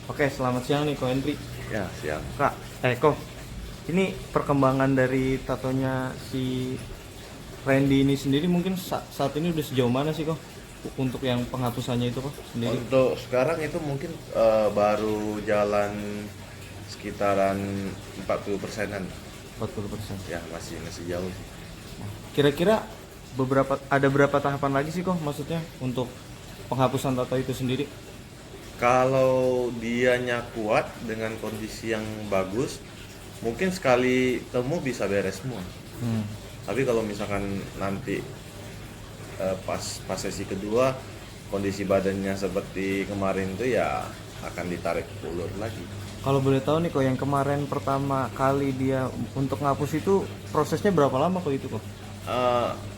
Oke, selamat siang nih Ko Henry. Ya, siang. Kak, Ko, ini perkembangan dari tatonya si Randy ini sendiri mungkin saat ini udah sejauh mana sih kok untuk yang penghapusannya itu kok sendiri? Untuk sekarang itu mungkin baru jalan sekitaran 40%-an. 40%. Ya, masih masih jauh sih. Kira-kira ada berapa tahapan lagi sih kok maksudnya untuk penghapusan tato itu sendiri? Kalau dianya kuat dengan kondisi yang bagus, mungkin sekali temu bisa beres semua. Hmm. Tapi kalau misalkan nanti pas sesi kedua kondisi badannya seperti kemarin tuh ya akan ditarik ulur lagi. Kalau boleh tahu nih kok yang kemarin pertama kali dia untuk ngapus itu prosesnya berapa lama kok itu kok?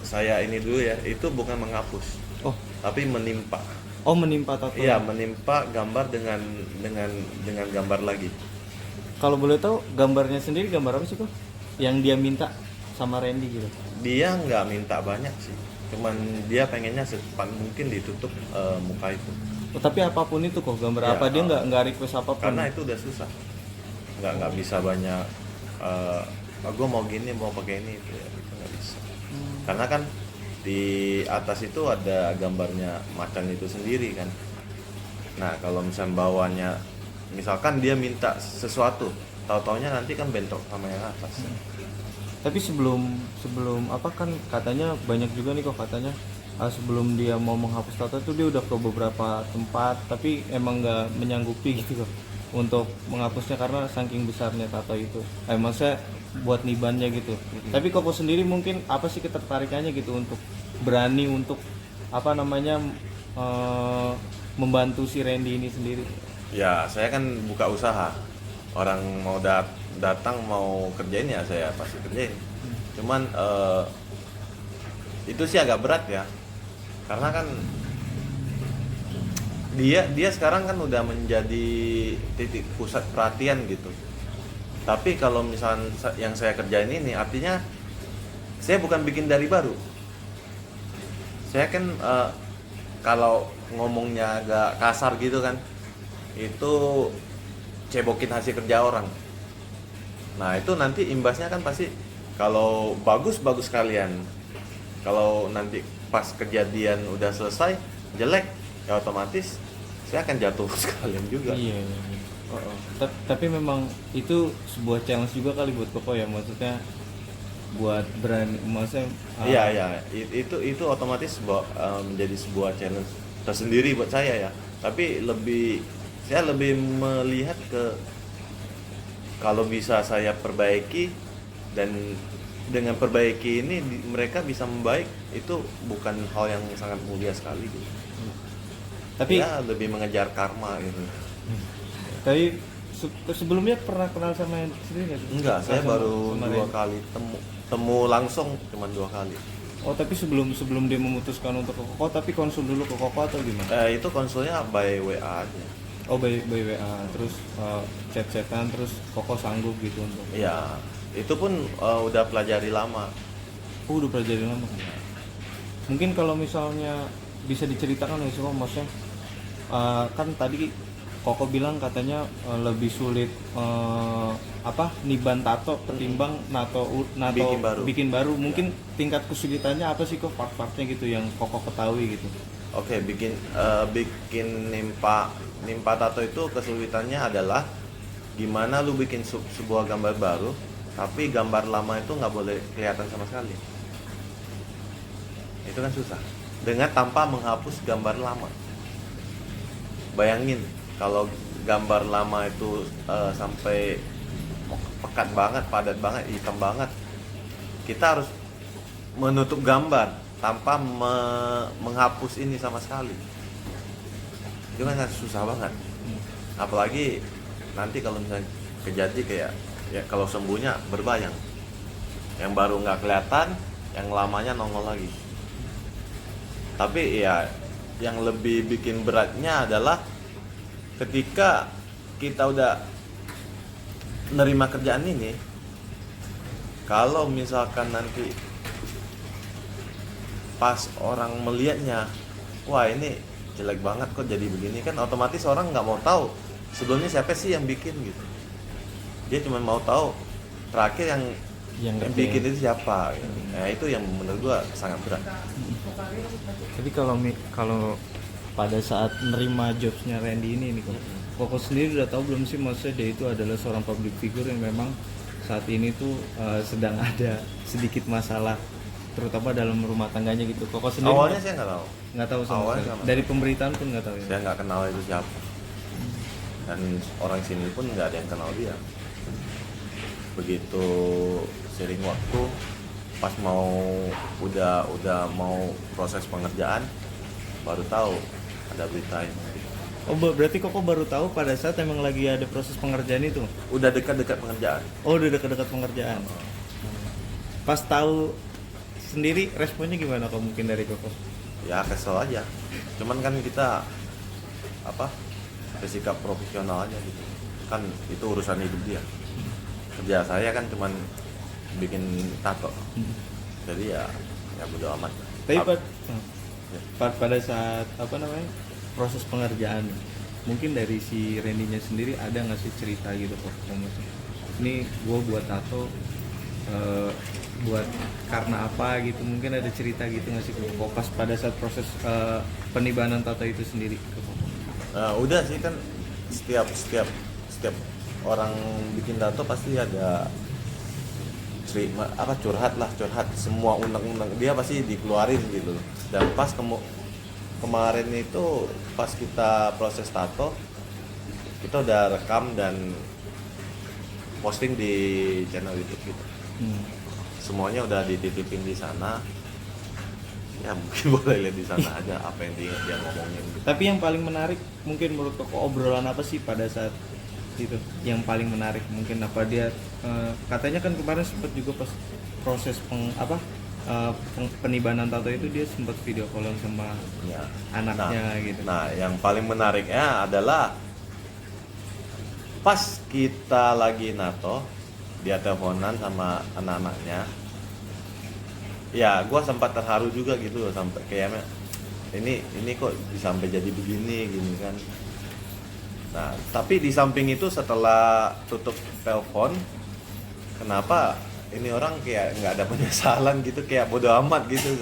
Saya ini dulu ya, itu bukan menghapus, Oh, tapi menimpa. menimpa tato. Iya, menimpa gambar dengan gambar lagi. Kalau boleh tahu gambarnya sendiri gambar apa sih kok? Yang dia minta sama Randy gitu. Dia nggak minta banyak sih, cuman dia pengennya secepat mungkin ditutup muka itu. Oh, tapi apapun itu kok gambar Ya, apa dia nggak request apapun. karena itu udah susah, nggak bisa banyak. Gue mau gini, mau pakai ini, itu nggak bisa. Karena kan di atas itu ada gambarnya macan itu sendiri kan. Nah, kalau misalnya bawahnya, misalkan dia minta sesuatu, tahu-taunya nanti kan bentrok sama yang atas. Tapi sebelum apa kan katanya banyak juga nih kok katanya sebelum dia mau menghapus tato itu dia udah ke beberapa tempat tapi emang nggak menyanggupi gitu kok untuk menghapusnya karena saking besarnya tato itu. Maksudnya buat nibannya gitu. Tapi kok sendiri mungkin apa sih ketertarikannya gitu untuk berani untuk apa namanya membantu si Randy ini sendiri. Ya, saya kan buka usaha. Orang mau datang mau kerjain ya saya pasti kerjain. Cuman itu sih agak berat ya. Karena kan dia sekarang kan udah menjadi titik pusat perhatian gitu. Tapi kalau misalnya yang saya kerjain ini artinya saya bukan bikin dari baru. Saya kan kalau ngomongnya agak kasar gitu kan, itu cebokin hasil kerja orang. Nah itu nanti imbasnya kan pasti kalau bagus kalian, kalau nanti pas kejadian udah selesai jelek ya otomatis saya akan jatuh sekalian juga. Iya. Tapi memang itu sebuah challenge juga kali buat Koko ya maksudnya buat berani maksudnya Iya, itu otomatis menjadi sebuah challenge tersendiri buat saya ya. Tapi saya lebih melihat ke kalau bisa saya perbaiki dan dengan perbaiki ini mereka bisa membaik, itu bukan hal yang sangat mulia sekali gitu. tapi Ya lebih mengejar karma gitu. tapi sebelumnya pernah kenal sama yang sendiri nggak sih? Enggak, saya Sama- baru sama 2 Randy? kali temu langsung, cuma 2 kali. Oh tapi sebelum dia memutuskan untuk ke Koko tapi konsul dulu ke Koko atau gimana? Itu konsulnya by WA aja. Oh by WA terus chat-chatan terus Koko sanggup gitu untuk. Ya, itu pun udah pelajari lama. Udah pelajari lama. Mungkin kalau misalnya bisa diceritakan nggak sih Kok, maksudnya kan tadi Koko bilang katanya lebih sulit niban tato ketimbang bikin baru. Mungkin tingkat kesulitannya apa sih kok part-partnya gitu yang Koko ketahui gitu. Oke, bikin nimpa tato itu kesulitannya adalah gimana lu bikin sebuah gambar baru, tapi gambar lama itu nggak boleh kelihatan sama sekali. Itu kan susah. Dengan tanpa menghapus gambar lama. Bayangin kalau gambar lama itu sampai pekat banget, padat banget, hitam banget. Kita harus menutup gambar tanpa menghapus ini sama sekali. Itu kan susah banget. Apalagi nanti kalau misalnya kejadian kayak ya kalau sembuhnya berbayang. Yang baru nggak kelihatan, yang lamanya nongol lagi. Tapi ya yang lebih bikin beratnya adalah ketika kita udah nerima kerjaan ini, kalau misalkan nanti pas orang melihatnya, wah ini jelek banget kok jadi begini, kan otomatis orang nggak mau tahu sebelumnya siapa sih yang bikin gitu. Dia cuma mau tahu terakhir yang bikin itu siapa gitu. Nah itu yang menurut gua sangat berat. Tapi kalau pada saat nerima jobsnya Randy ini nih Koko sendiri udah tahu belum sih, maksudnya dia itu adalah seorang public figure yang memang saat ini tuh sedang ada sedikit masalah terutama dalam rumah tangganya gitu. Koko sendiri Awalnya saya nggak tahu sama awalnya sekali. sama Dari pemberitaan pun nggak tahu ya. saya nggak kenal itu siapa, dan orang sini pun nggak ada yang kenal dia. Begitu sering waktu, pas udah mau proses pengerjaan, baru tahu ada berita ini. Oh berarti Koko baru tahu pada saat emang lagi ada proses pengerjaan itu? Udah dekat-dekat pengerjaan. Oh udah dekat-dekat pengerjaan. Pas tahu sendiri responnya gimana kok mungkin dari Koko? Ya kesel aja. Cuman kan kita bersikap profesional aja gitu. Kan itu urusan hidup dia. Kerja saya kan cuman bikin tato. Jadi ya bodo amat. Tapi pada saat proses pengerjaan, mungkin dari si Randy-nya sendiri ada nggak sih cerita gitu kok? Ini gue buat tato buat karena apa gitu, mungkin ada cerita gitu nggak sih kok pas pada saat proses penibanan tato itu sendiri? Udah sih kan setiap orang bikin tato pasti ada curhat semua unek-unek dia pasti dikeluarin gitu. Dan pas kemarin itu pas kita proses tato, kita udah rekam dan posting di channel YouTube gitu. Semuanya udah dititipin di sana. Ya mungkin boleh lihat di sana aja apa yang dia ngomongin gitu. Tapi yang paling menarik mungkin menurut Koko obrolan apa sih pada saat itu? Yang paling menarik mungkin apa dia katanya kan kemarin sempat juga pas proses penibanan tato itu dia sempat video callan sama anaknya gitu. Nah, yang paling menariknya adalah pas kita lagi nato, dia teleponan sama anak-anaknya. Ya, gua sempat terharu juga gitu loh, sampai kayaknya ini kok sampai jadi begini gini kan. Nah, tapi di samping itu setelah tutup telepon, kenapa ini orang kayak nggak ada penyesalan gitu, kayak bodo amat gitu.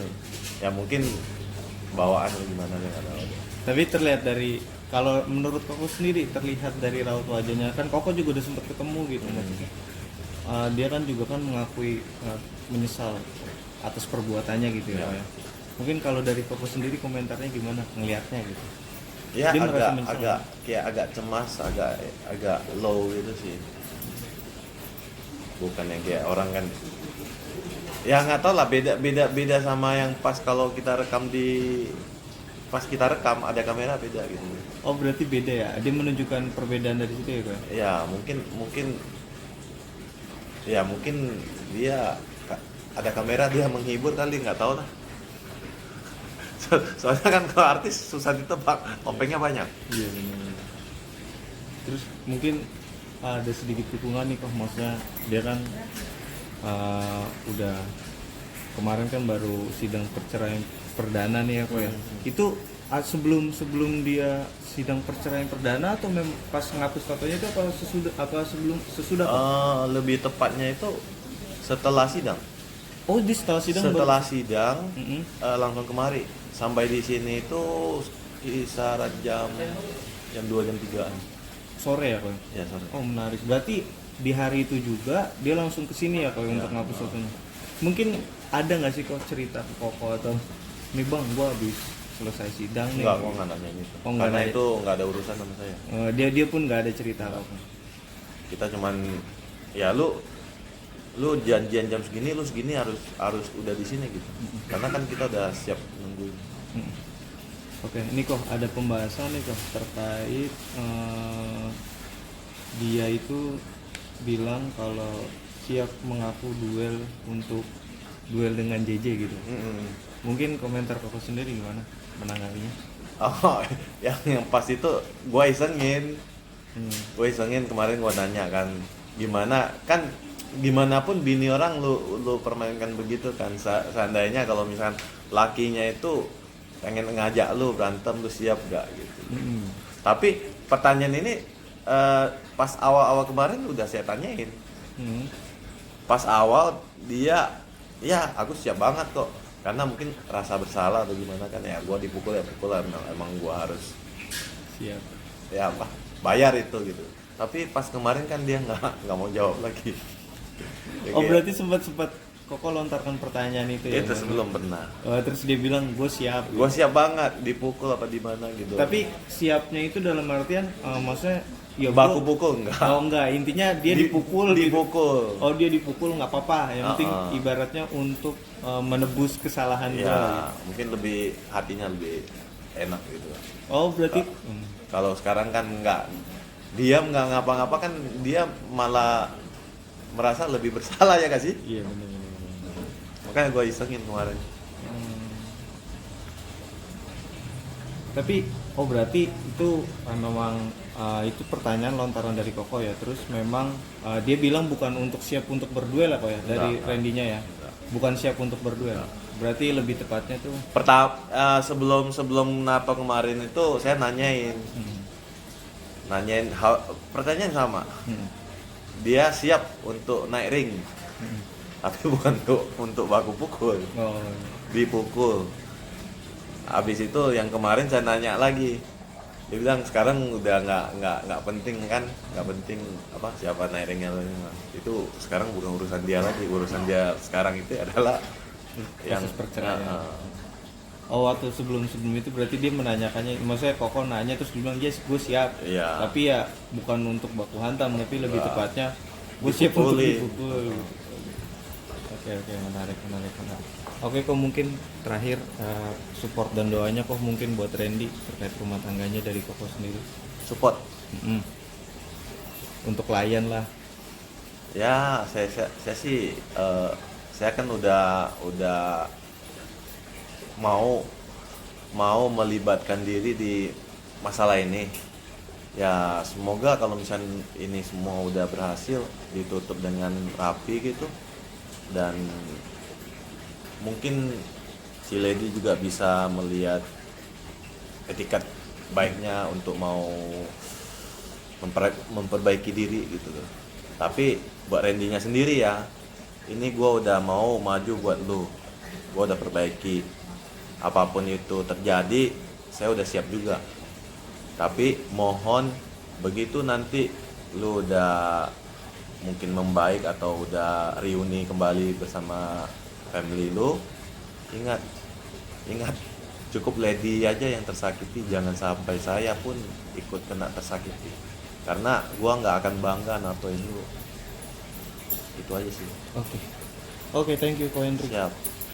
Ya mungkin bawaan atau gimana ya nggak tahu. Tapi terlihat dari, kalau menurut Koko sendiri terlihat dari raut wajahnya, kan Koko juga udah sempat ketemu gitu maksudnya. Dia kan juga kan mengakui menyesal atas perbuatannya gitu ya. Mungkin kalau dari Koko sendiri komentarnya gimana ngelihatnya gitu? Ya Dia merasa menyesal. agak cemas, agak low gitu sih. Bukan yang kayak orang kan, ya nggak tau lah, beda sama yang pas kalau kita rekam pas kita rekam ada kamera beda gitu. Oh berarti beda ya, dia menunjukkan perbedaan dari situ ya Kak? Ya mungkin dia ada kamera, dia menghibur kali, nggak tahu lah. Soalnya kan kalau artis susah ditebak, topengnya banyak. Iya benar. Terus mungkin ada sedikit dukungan nih kok, maksudnya dia kan udah kemarin kan baru sidang perceraian perdana nih ya kok ya. Itu sebelum dia sidang perceraian perdana atau pas ngapus tatonya itu sesudah Lebih tepatnya itu setelah sidang. Oh di setelah sidang sidang langsung kemari. Sampai di sini itu kisaran jam 2 jam 3-an. Sore ya kok? Ya sore. Oh menarik. Berarti di hari itu juga dia langsung ke sini ya kok untuk ngapus fotonya. Mungkin ada nggak sih kok cerita ke Koko atau nih bang, gua habis selesai sidang nih. Enggak, kok nggak nanya gitu. Oh, karena itu nggak ada urusan sama saya. Dia pun nggak ada cerita apa. Kita cuman ya lu janjian jam segini, lu segini harus udah di sini gitu. Karena kan kita udah siap nungguin. Oke, ini kok ada pembahasan nih kok terkait dia itu bilang kalau siap mengaku duel dengan JJ gitu. Mungkin komentar Koko sendiri gimana menanggapinya? Oh, yang pas itu gue isengin. Gue isengin kemarin, gue nanya kan gimana pun bini orang lu permainkan begitu kan. Seandainya kalau misalkan lakinya itu pengen ngajak lu berantem, lu siap gak gitu. Tapi pertanyaan ini pas awal-awal kemarin udah saya tanyain. Hmm. Pas awal dia, ya aku siap banget kok, karena mungkin rasa bersalah atau gimana kan, ya gue dipukul ya pukul, emang gue harus Siap. ya apa bayar itu gitu. Tapi pas kemarin kan dia nggak mau jawab lagi. Ya, Oh berarti sempat Koko lontarkan pertanyaan itu ya? itu sebelum pernah. Terus dia bilang gue siap. Gue siap banget dipukul apa di mana gitu. Tapi siapnya itu dalam artian maksudnya ya baku gua- pukul enggak? Oh enggak, intinya dia dipukul gitu. Dipukul. Oh dia dipukul nggak apa-apa, yang penting Uh-uh. ibaratnya untuk menebus kesalahan gua. Ya mungkin lebih hatinya lebih enak gitu. Oh berarti Kalau sekarang kan nggak, diam nggak ngapa-ngapa kan, dia malah merasa lebih bersalah ya gak sih? iya benar. Makanya gue isengin kemarin. Tapi berarti itu memang itu pertanyaan lontaran dari Koko ya. Terus memang dia bilang bukan untuk siap untuk berduel lah kok ya dari Enggak. Randy-nya ya. Enggak. Bukan siap untuk berduel. Berarti lebih tepatnya tuh Sebelum NATO kemarin itu saya nanyain pertanyaan sama. Dia siap untuk naik ring, tapi bukan untuk baku pukul, Oh, dipukul. Habis itu yang kemarin saya nanya lagi, dia bilang sekarang udah nggak penting kan, nggak penting apa siapa naik ringnya, itu sekarang bukan urusan dia lagi. Urusan dia sekarang itu adalah yang proses perceraian. Oh waktu sebelum itu berarti dia menanyakannya, maksudnya Koko nanya terus dia bilang yes gue siap. Iya. Tapi ya bukan untuk baku hantam, tapi lebih tepatnya gue siap untuk Dipukulin. dipukul. Oke menarik. Oke kok mungkin terakhir support dan doanya kok mungkin buat Randy terkait rumah tangganya dari Koko sendiri. support. Mm-mm. Untuk klien lah. Ya saya sih saya kan udah mau melibatkan diri di masalah ini. Ya semoga kalau misalnya ini semua udah berhasil ditutup dengan rapi gitu, dan mungkin si Lady juga bisa melihat etikat baiknya untuk mau memperbaiki diri gitu loh. Tapi buat Randy-nya sendiri ya, ini gue udah mau maju buat lu, gue udah perbaiki, apapun itu terjadi saya udah siap juga. Tapi mohon begitu nanti lu udah mungkin membaik atau udah reuni kembali bersama family lu, ingat cukup Lady aja yang tersakiti, jangan sampai saya pun ikut kena tersakiti, karena gua nggak akan bangga natoin lu. Itu aja sih. Oke, thank you Ko Hendrik. Siap.